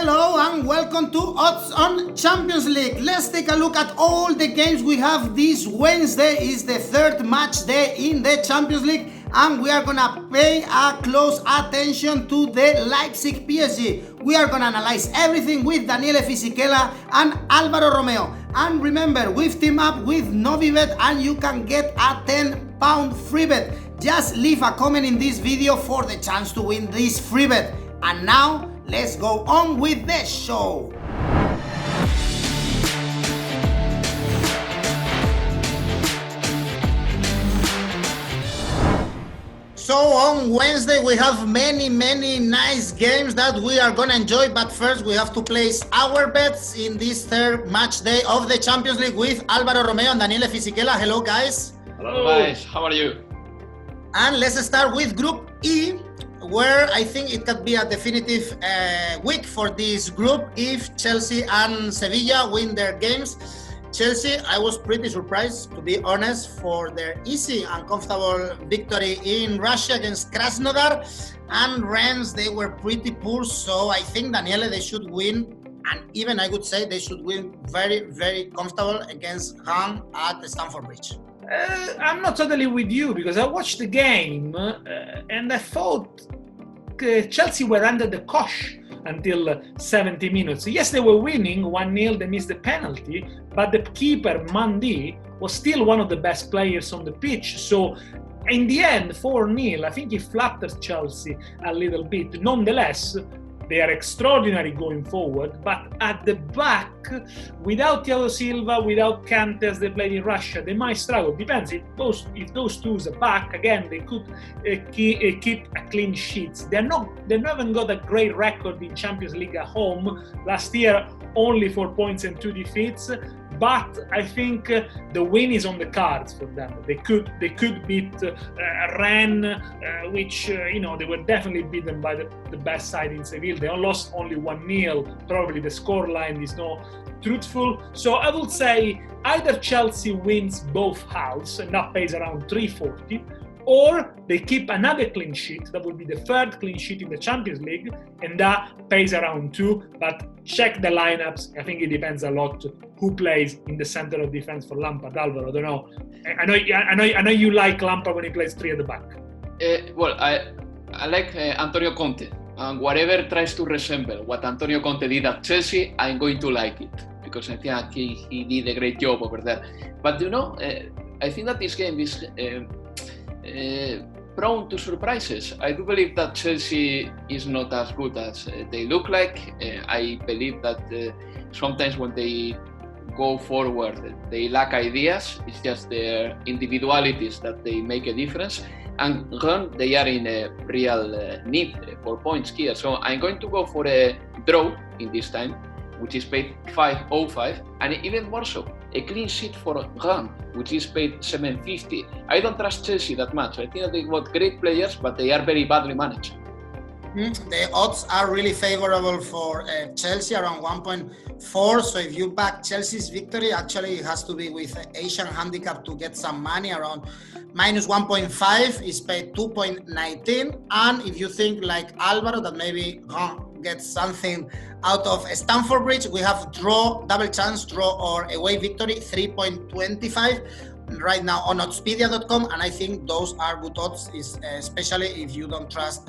Hello and welcome to Odds on Champions League. Let's take a look at all the games we have this Wednesday. Is the third match day in the Champions League and we are gonna pay a close attention to the Leipzig PSG. We are gonna analyze everything with Daniele Fisichella and Alvaro Romeo. And remember, we've teamed up with Novibet and you can get a £10 free bet. Just leave a comment in this video for the chance to win this free bet. And now, let's go on with the show. So on Wednesday we have many nice games that we are gonna enjoy, but first we have to place our bets in this third match day of the Champions League with Alvaro Romeo and Daniele Fisichella. Hello guys. Hello guys, how are you? And let's start with Group E, where I think it could be a definitive week for this group if Chelsea and Sevilla win their games. Chelsea, I was pretty surprised, to be honest, for their easy and comfortable victory in Russia against Krasnodar. And Rennes, they were pretty poor, so I think, Daniele, they should win. And even I would say they should win very comfortable against Rennes at Stamford Bridge. I'm not totally with you because I watched the game and I thought Chelsea were under the cosh until 70 minutes. Yes, they were winning 1-0, they missed the penalty, but the keeper, Mandi, was still one of the best players on the pitch. So in the end, 4-0, I think it flatters Chelsea a little bit. Nonetheless, they are extraordinary going forward, but at the back, without Thiago Silva, without Kante as they played in Russia, they might struggle. Depends if those two are back again, they could keep a clean sheet. They haven't got a great record in Champions League at home. Last year, only 4 points and 2 defeats. But I think the win is on the cards for them. They could beat Rennes, which they were definitely beaten by the best side in Sevilla. They lost only 1-0. Probably the scoreline is not truthful. So I would say either Chelsea wins both halves, and that pays around 340, or they keep another clean sheet. That would be the third clean sheet in the Champions League, and that pays around 2. But check the lineups. I think it depends a lot who plays in the center of defense for Lampard. Alvaro, I don't know. I know you like Lampard when he plays 3 at the back. Well, I like Antonio Conte, and whatever tries to resemble what Antonio Conte did at Chelsea, I'm going to like it because I think he did a great job over there. But I think that this game is prone to surprises. I do believe that Chelsea is not as good as they look like. I believe that sometimes when they go forward, they lack ideas. It's just their individualities that they make a difference. And Rennes, they are in a real need for points here. So I'm going to go for a draw in this time, which is paid 5.05, and even more so, a clean sheet for Rennes, which is paid 7.50. I don't trust Chelsea that much. I think that they've got great players, but they are very badly managed. The odds are really favorable for Chelsea, around 1.4. So if you back Chelsea's victory, actually it has to be with Asian handicap to get some money. Around minus 1.5 is paid 2.19. And if you think like Alvaro that maybe Rennes gets something out of Stamford Bridge, we have draw, double chance, draw or away victory, 3.25 right now on oddspedia.com, and I think those are good odds, especially if you don't trust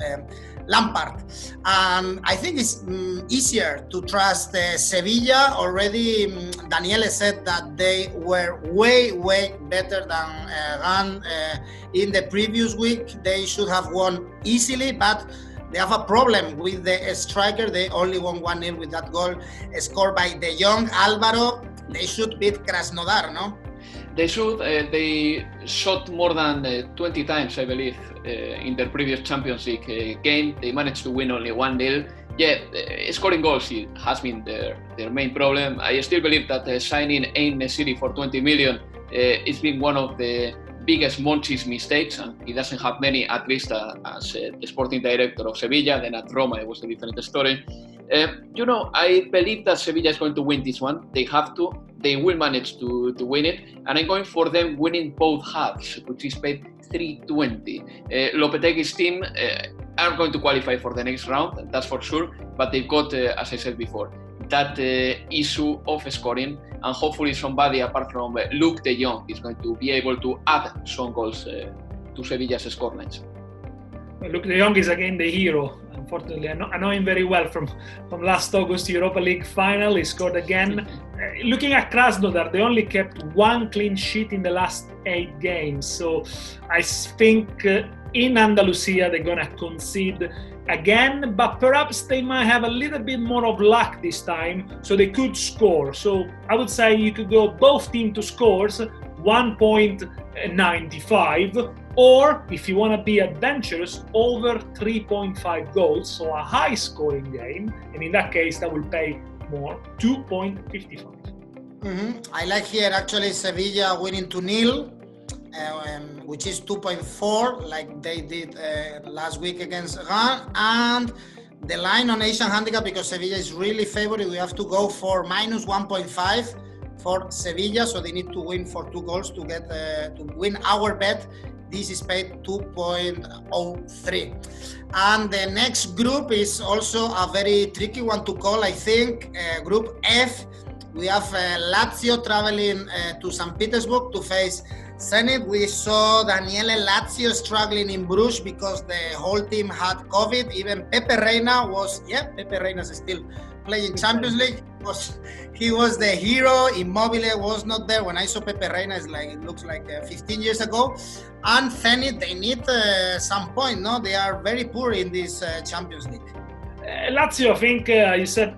Lampard. I think it's easier to trust Sevilla. Already Daniele said that they were way better than Rennes in the previous week. They should have won easily, but they have a problem with the striker. They only won 1-0 with that goal scored by De Jong. Alvaro, they should beat Krasnodar, no? They should. They shot more than 20 times, I believe, in their previous Champions League game. They managed to win only 1-0. Yeah, scoring goals has been their main problem. I still believe that signing En-Nesyri for 20 million is been one of the biggest Monchi's mistakes, and he doesn't have many, at least as the sporting director of Sevilla. Then at Roma, it was a different story. I believe that Sevilla is going to win this one. They have to. They will manage to win it, and I'm going for them winning both halves, which is paid 3.20. Lopetegui's team are going to qualify for the next round, that's for sure, but they've got, as I said before, that issue of scoring, and hopefully somebody apart from Luke de Jong is going to be able to add some goals to Sevilla's scorelines. Luke de Jong is again the hero. Unfortunately, I know him very well from last August Europa League final. He scored again. Looking at Krasnodar, they only kept one clean sheet in the last 8 games. So I think in Andalusia they're going to concede again, but perhaps they might have a little bit more of luck this time, so they could score. So I would say you could go both teams to scores, 1.95, or if you want to be adventurous, over 3.5 goals, so a high scoring game, and in that case that will pay more, 2.55. I like here actually Sevilla winning 2-0, which is 2.4 like they did last week against Rennes, and the line on Asian handicap, because Sevilla is really favored, we have to go for minus 1.5 for Sevilla, so they need to win for 2 goals to get to win our bet. This is paid 2.03. And the next group is also a very tricky one to call, I think. Group F, we have Lazio traveling to St. Petersburg to face Zenit. We saw Daniele Lazio struggling in Brugge because the whole team had COVID. Even Pepe Reina is still playing Champions League. He was the hero. Immobile was not there. When I saw Pepe Reina, it looks like 15 years ago. And Zenit, they need some point, no? They are very poor in this Champions League. Lazio, I think you said,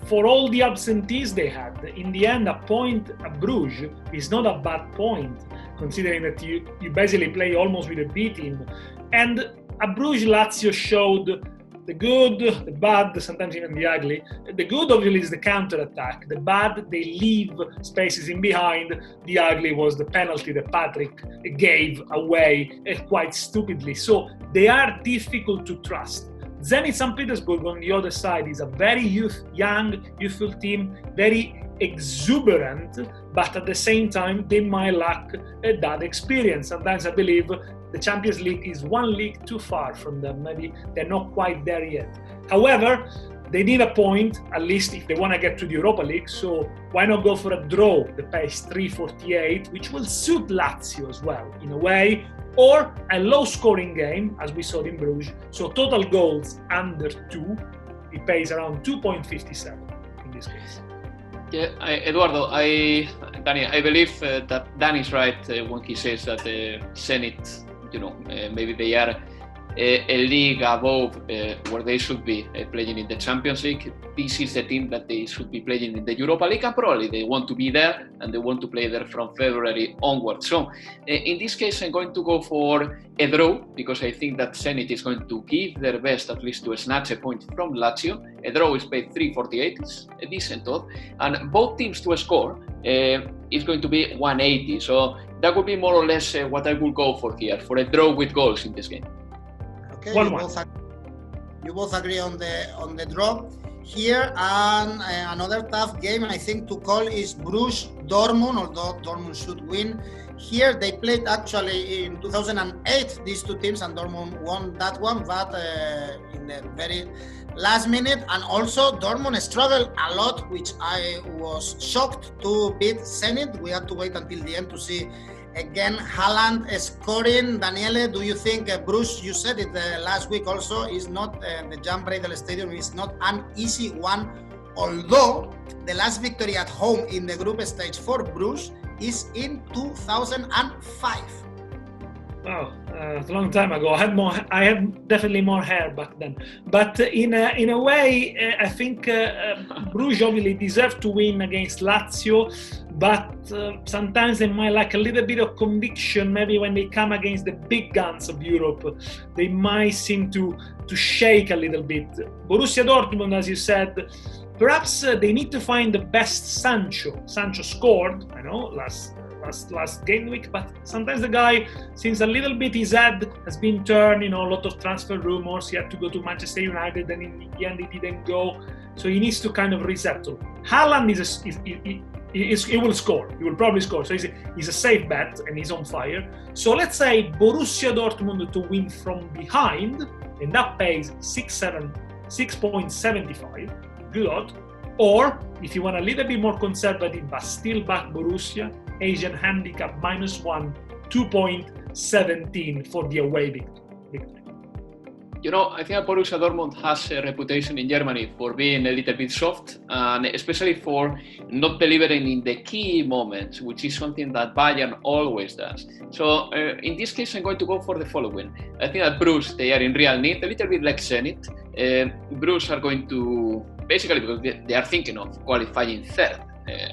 for all the absentees they had, in the end, a point at Brugge is not a bad point, considering that you basically play almost with a B team. And at Brugge, Lazio showed the good, the bad, sometimes even the ugly. The good, obviously, is the counter-attack. The bad, they leave spaces in behind. The ugly was the penalty that Patrick gave away quite stupidly. So they are difficult to trust. Zenit St. Petersburg on the other side is a very young, youthful team, very exuberant, but at the same time, they might lack that experience. Sometimes I believe the Champions League is one league too far from them. Maybe they're not quite there yet. However, they need a point, at least if they want to get to the Europa League. So why not go for a draw that pays 3.48, which will suit Lazio as well, in a way, or a low-scoring game, as we saw in Brugge. So total goals under 2, it pays around 2.57 in this case. Yeah, Eduardo, Danny, I believe that Danny's right when he says that Zenit, maybe they are a league above where they should be playing in the Champions League. This is the team that they should be playing in the Europa League, and probably they want to be there and they want to play there from February onwards. So in this case, I'm going to go for a draw, because I think that Zenit is going to give their best at least to snatch a point from Lazio. A draw is paid 3.48, it's a decent odd, and both teams to score is going to be 180. So that would be more or less what I would go for here, for a draw with goals in this game. Okay, you both agree on the draw here, and another tough game I think to call is Borussia Dortmund, although Dortmund should win. Here they played actually in 2008, these two teams, and Dortmund won that one, but in the very last minute. And also Dortmund struggled a lot, which I was shocked to beat Zenit. We had to wait until the end to see again Haaland scoring. Daniele, do you think Bruce, you said it last week also, is not the Jan Breidel Stadium is not an easy one, although the last victory at home in the group stage for Bruce is in 2005. Oh, it's a long time ago. I had definitely more hair back then. But in a way, I think Bruges obviously deserved to win against Lazio. But sometimes they might lack a little bit of conviction. Maybe when they come against the big guns of Europe, they might seem to shake a little bit. Borussia Dortmund, as you said, perhaps they need to find the best Sancho. Sancho scored, I know, last game week, but sometimes the guy seems a little bit, his head has been turned, a lot of transfer rumors. He had to go to Manchester United, and in the end he didn't go. So he needs to kind of resettle. Haaland he will score. He will probably score. So he's a safe bet and he's on fire. So let's say Borussia Dortmund to win from behind, and that pays 6.75. Good odds. Or if you want a little bit more conservative but still back Borussia, Asian handicap -1, 2.17 for the away victory. You know, I think Borussia Dortmund has a reputation in Germany for being a little bit soft, and especially for not delivering in the key moments, which is something that Bayern always does. So in this case, I'm going to go for the following. I think that Bruges, they are in real need, a little bit like Zenit. Bruges are going to, basically because they are thinking of qualifying third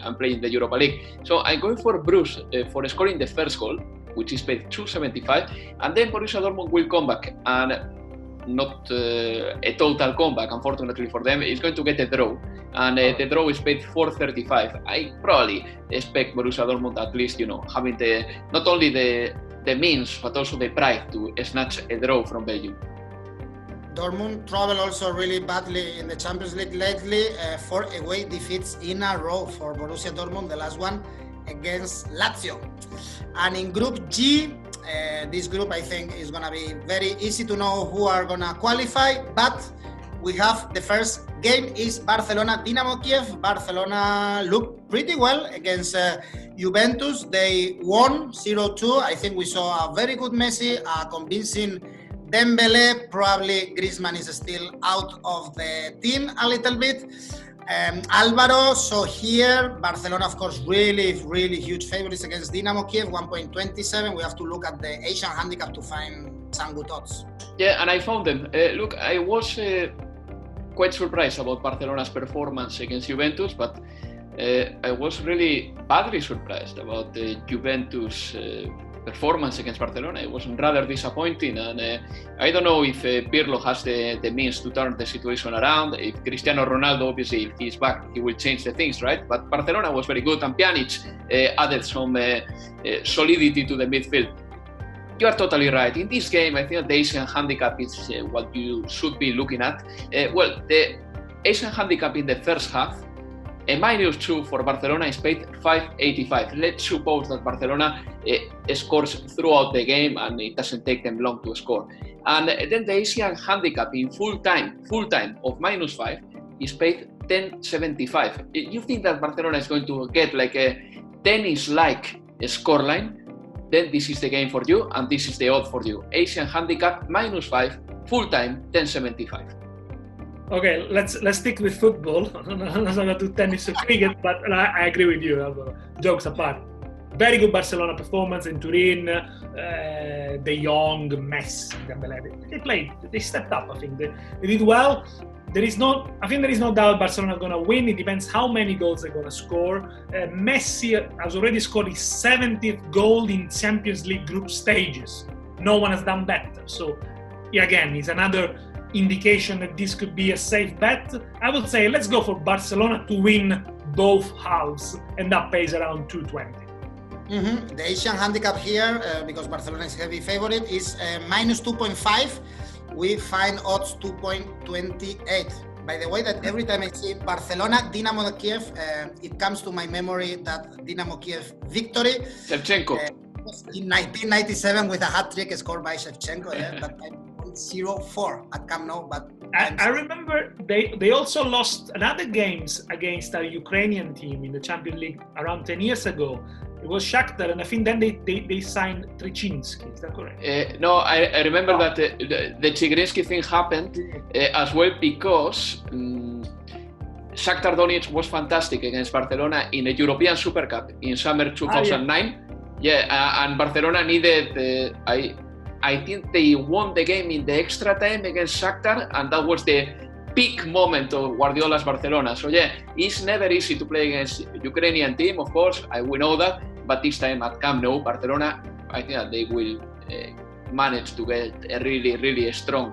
and playing the Europa League. So I'm going for Bruges for scoring the first goal, which is paid 2.75, and then Borussia Dortmund will come back and not a total comeback, unfortunately for them. It's going to get a draw, and the draw is paid 4.35. I probably expect Borussia Dortmund at least, having not only the means but also the pride to snatch a draw from Belgium. Dortmund travel also really badly in the Champions League lately. 4 away defeats in a row for Borussia Dortmund, the last one against Lazio. And in Group G, this group I think is going to be very easy to know who are going to qualify, but we have the first game is Barcelona Dynamo Kiev. Barcelona looked pretty well against Juventus. They won 0-2. I think we saw a very good Messi, a convincing Dembele. Probably Griezmann is still out of the team a little bit. Álvaro, so here, Barcelona, of course, really huge favorites against Dynamo Kiev, 1.27. We have to look at the Asian handicap to find some good odds. Yeah, and I found them. Look, I was quite surprised about Barcelona's performance against Juventus, but I was really badly surprised about the Juventus performance against Barcelona. It was rather disappointing, and I don't know if Pirlo has the means to turn the situation around. If Cristiano Ronaldo, obviously, if he's back, he will change the things, right? But Barcelona was very good, and Pjanic added some solidity to the midfield. You are totally right. In this game, I think the Asian handicap is what you should be looking at. Well, the Asian handicap in the first half, a -2 for Barcelona is paid 5.85. Let's suppose that Barcelona scores throughout the game and it doesn't take them long to score. And then the Asian handicap in full time of -5 is paid 10.75. You think that Barcelona is going to get like a tennis-like scoreline? Then this is the game for you, and this is the odd for you. Asian handicap -5, full time 10.75. Okay, let's stick with football. Let's not do tennis or cricket, but I agree with you, Alvaro. Jokes apart. Very good Barcelona performance in Turin. De Jong, Messi, Dembele. They stepped up, I think. They did well. I think there is no doubt Barcelona are going to win. It depends how many goals they're going to score. Messi has already scored his 70th goal in Champions League group stages. No one has done better. So, again, it's another indication that this could be a safe bet. I would say let's go for Barcelona to win both halves, and that pays around 2.20. The Asian handicap here, because Barcelona is heavy favorite, is -2.5. We find odds 2.28. By the way, that every time I see Barcelona, Dynamo Kiev, it comes to my memory that Dynamo Kiev victory. Shevchenko. In 1997 with a hat-trick scored by Shevchenko, that time 0-4 at Camp Nou. But I remember they also lost another games against a Ukrainian team in the Champions League around 10 years ago. It was Shakhtar, and I think then they signed Trichinsky. Is that correct? No, I remember that the Chigrinsky thing happened as well because Shakhtar Donetsk was fantastic against Barcelona in a European Super Cup in summer 2009. And Barcelona needed. I think they won the game in the extra time against Shakhtar, and that was the peak moment of Guardiola's Barcelona. So it's never easy to play against Ukrainian team, of course, we know that, but this time at Camp Nou, Barcelona, I think that they will manage to get a really strong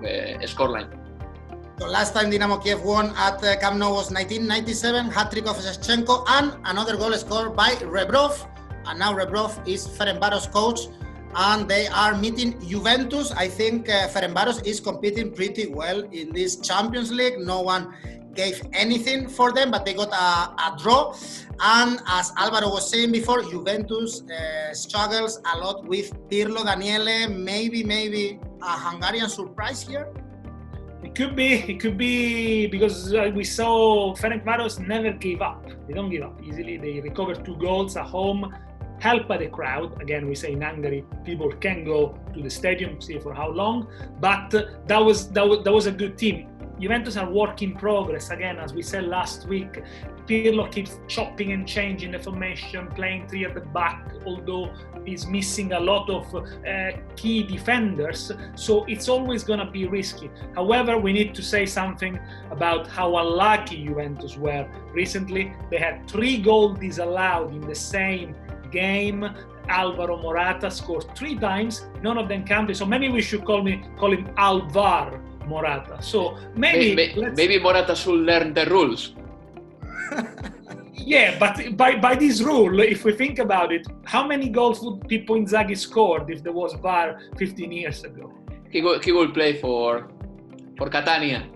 scoreline. So last time Dynamo Kiev won at Camp Nou was 1997, hat-trick of Shevchenko, and another goal scored by Rebrov, and now Rebrov is Ferencvaros coach, and they are meeting Juventus. I think Ferencvaros is competing pretty well in this Champions League. No one gave anything for them, but they got a draw. And as Alvaro was saying before, Juventus struggles a lot with Pirlo, Daniele, maybe a Hungarian surprise here. It could be because we saw Ferencvaros never gave up. They don't give up easily. They recovered 2 goals at home, helped by the crowd. Again, we say in Hungary, people can go to the stadium, see for how long. But that was a good team. Juventus are work in progress. Again, as we said last week, Pirlo keeps chopping and changing the formation, playing 3 at the back, although he's missing a lot of key defenders. So it's always going to be risky. However, we need to say something about how unlucky Juventus were recently. They had 3 goals disallowed in the same game. Alvaro Morata scored 3 times, none of them counted. So maybe we should call him Alvar Morata. So maybe Morata should learn the rules. Yeah, but by this rule, if we think about it, how many goals would Pippo Inzaghi scored if there was VAR 15 years ago? He will play for Catania.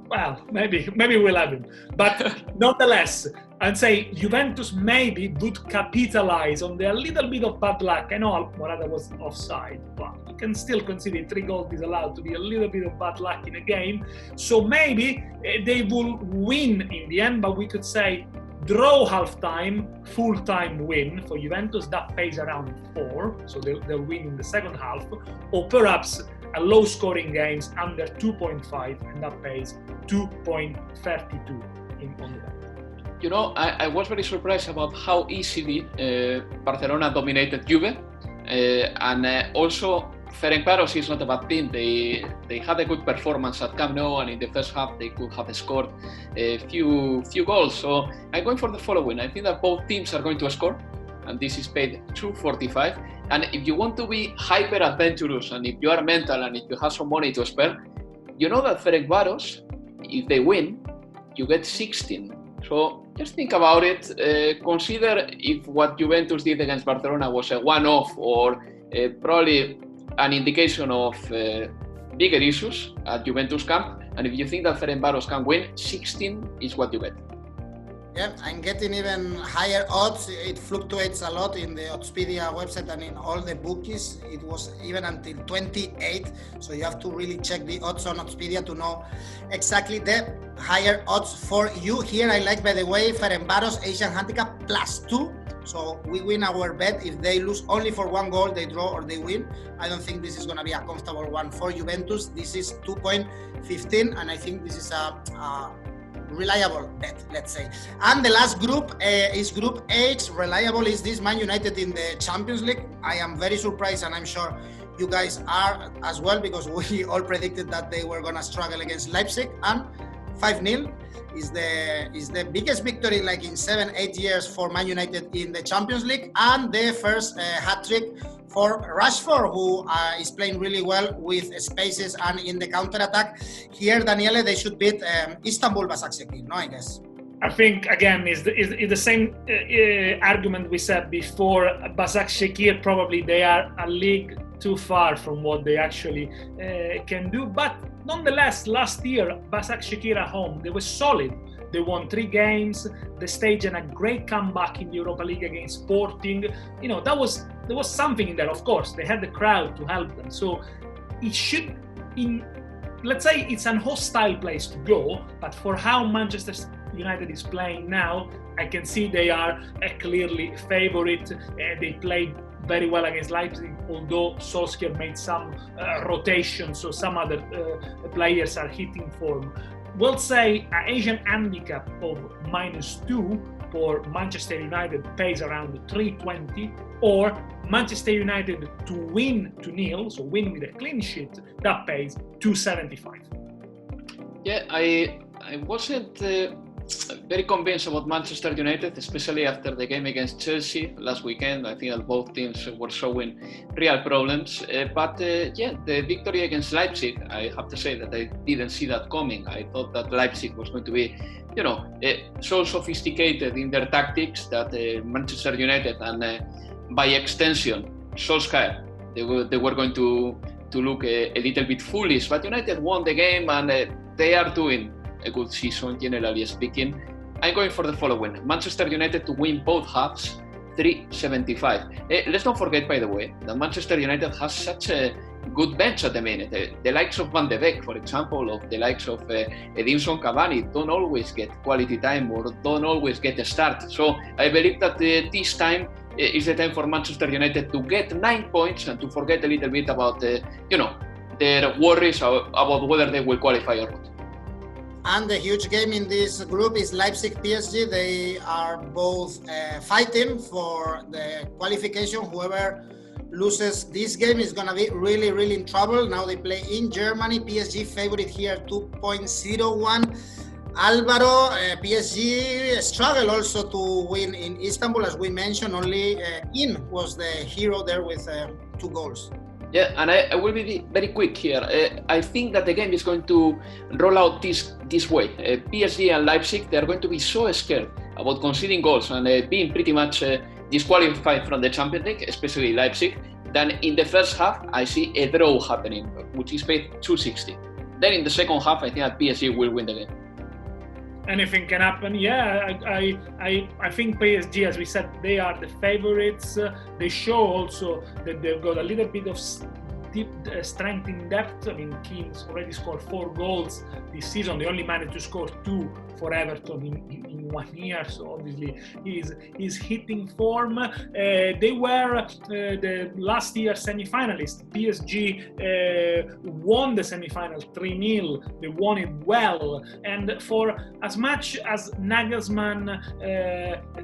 Well, maybe we'll have him. But nonetheless, I'd say Juventus maybe would capitalize on the little bit of bad luck. I know Morata was offside, but you can still consider 3 goals disallowed to be a little bit of bad luck in a game. So maybe they will win in the end, but we could say draw half-time, full-time win for Juventus. That pays around 4, so they'll win in the second half. Or perhaps a low-scoring games under 2.5, and that pays 2.32 on the bet. You know, I was very surprised about how easily Barcelona dominated Juve, and also Ferencvaros is not a bad team. They had a good performance at Camp Nou, and in the first half they could have scored a few goals. So I'm going for the following. I think that both teams are going to score, and this is paid 2.45. And if you want to be hyper adventurous, and if you are mental, and if you have some money to spare, you know that Ferencvaros, if they win, you get 16. So just think about it. Consider if what Juventus did against Barcelona was a one-off, or probably an indication of bigger issues at Juventus camp. And if you think that Ferencvaros can win, 16 is what you get. Yeah, I'm getting even higher odds. It fluctuates a lot in the Oddspedia website and in all the bookies. It was even until 28, so you have to really check the odds on Oddspedia to know exactly the higher odds for you. Here I like, by the way, Ferencvaros Asian handicap +2. So we win our bet. If they lose only for 1 goal, they draw or they win. I don't think this is going to be a comfortable one for Juventus. This is 2.15, and I think this is a reliable bet, let's say. And the last group is Group H. Reliable is this Man United in the Champions League. I am very surprised, and I'm sure you guys are as well, because we all predicted that they were going to struggle against Leipzig, and 5-0 is the biggest victory like in 7-8 years for Man United in the Champions League, and the first hat-trick for Rashford, who is playing really well with spaces and in the counter-attack. Here, Daniele, they should beat Istanbul Basaksehir, no, I guess. I think, again, is the same argument we said before. Basaksehir, probably they are a league too far from what they actually can do. But nonetheless, last year, Basaksehir at home, they were solid. They won 3 games. They staged a great comeback in the Europa League against Sporting. You know, there was something in there. Of course, they had the crowd to help them. So it should, let's say it's an hostile place to go, but for how Manchester United is playing now, I can see they are a clearly favorite. They played very well against Leipzig, although Solskjaer made some rotations, so some other players are hitting form. We'll say an Asian handicap of -2 for Manchester United pays around 3.20, or Manchester United to win 2-0, so win with a clean sheet, that pays 2.75. Yeah, I wasn't very convinced about Manchester United, especially after the game against Chelsea last weekend. I think that both teams were showing real problems. But the victory against Leipzig, I have to say that I didn't see that coming. I thought that Leipzig was going to be, so sophisticated in their tactics that Manchester United and by extension Solskjaer, they were going to look a little bit foolish. But United won the game, and they are doing a good season, generally speaking. I'm going for the following. Manchester United to win both halves, 3.75. Let's not forget, by the way, that Manchester United has such a good bench at the minute. The likes of Van de Beek, for example, or the likes of Edinson Cavani don't always get quality time or don't always get a start. So I believe that this time is the time for Manchester United to get 9 points and to forget a little bit about, their worries about whether they will qualify or not. And the huge game in this group is Leipzig PSG. They are both fighting for the qualification. Whoever loses this game is going to be really, really in trouble. Now they play in Germany. PSG favorite here, 2.01. Alvaro, PSG struggled also to win in Istanbul, as we mentioned. Only In was the hero there with 2 goals. Yeah, and I will be very quick here. I think that the game is going to roll out this way. PSG and Leipzig, they are going to be so scared about conceding goals and being pretty much disqualified from the Champions League, especially Leipzig, then in the first half, I see a draw happening, which is paid 260. Then in the second half, I think that PSG will win the game. Anything can happen. Yeah, I think PSG, as we said, they are the favorites. They show also that they've got a little bit of deep strength in depth. I mean, Keane's already scored 4 goals this season. They only managed to score 2 for Everton in 1 year, so obviously he's hitting form. They were the last year semi-finalists. PSG won the semi-final 3-0. They won it well, and for as much as Nagelsmann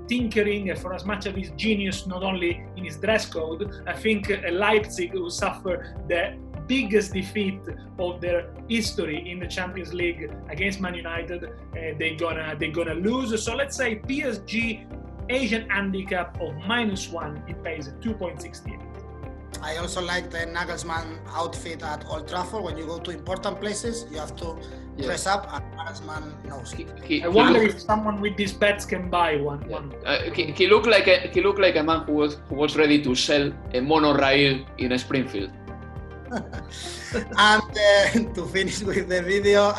tinkering, for as much of his genius, not only in his dress code, I think Leipzig will suffer the biggest defeat of their history in the Champions League against Man United. They're gonna lose. So let's say PSG Asian handicap of -1. It pays 2.68. I also like the Nagelsmann outfit at Old Trafford. When you go to important places, you have to dress up, and Nagelsmann knows. I wonder if someone with these bets can buy one. He looked like a man who was ready to sell a monorail in Springfield. And to finish with the video,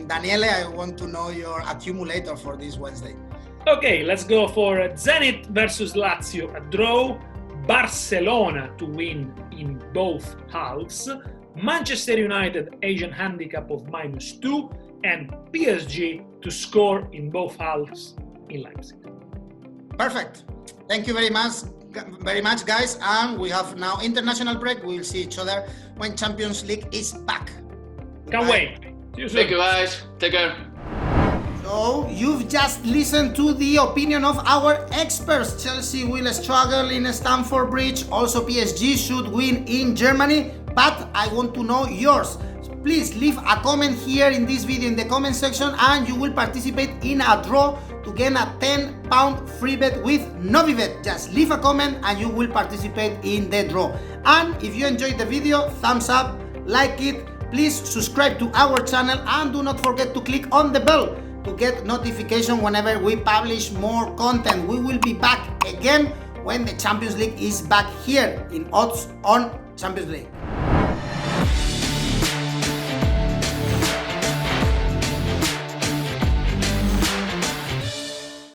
Daniele, I want to know your accumulator for this Wednesday. Okay, let's go for Zenit versus Lazio, a draw. Barcelona to win in both halves. Manchester United Asian handicap of -2, and PSG to score in both halves in Leipzig. Perfect. Thank you very much, guys. And we have now international break. We'll see each other when Champions League is back. Can't wait. See you soon. Thank you, guys. Take care. So you've just listened to the opinion of our experts. Chelsea will struggle in Stamford Bridge. Also PSG should win in Germany. But I want to know yours. Please leave a comment here in this video in the comment section, and you will participate in a draw to get a £10 free bet with Novibet. Just leave a comment and you will participate in the draw. And if you enjoyed the video, thumbs up, like it. Please subscribe to our channel and do not forget to click on the bell to get notification whenever we publish more content. We will be back again when the Champions League is back here in Odds on Champions League.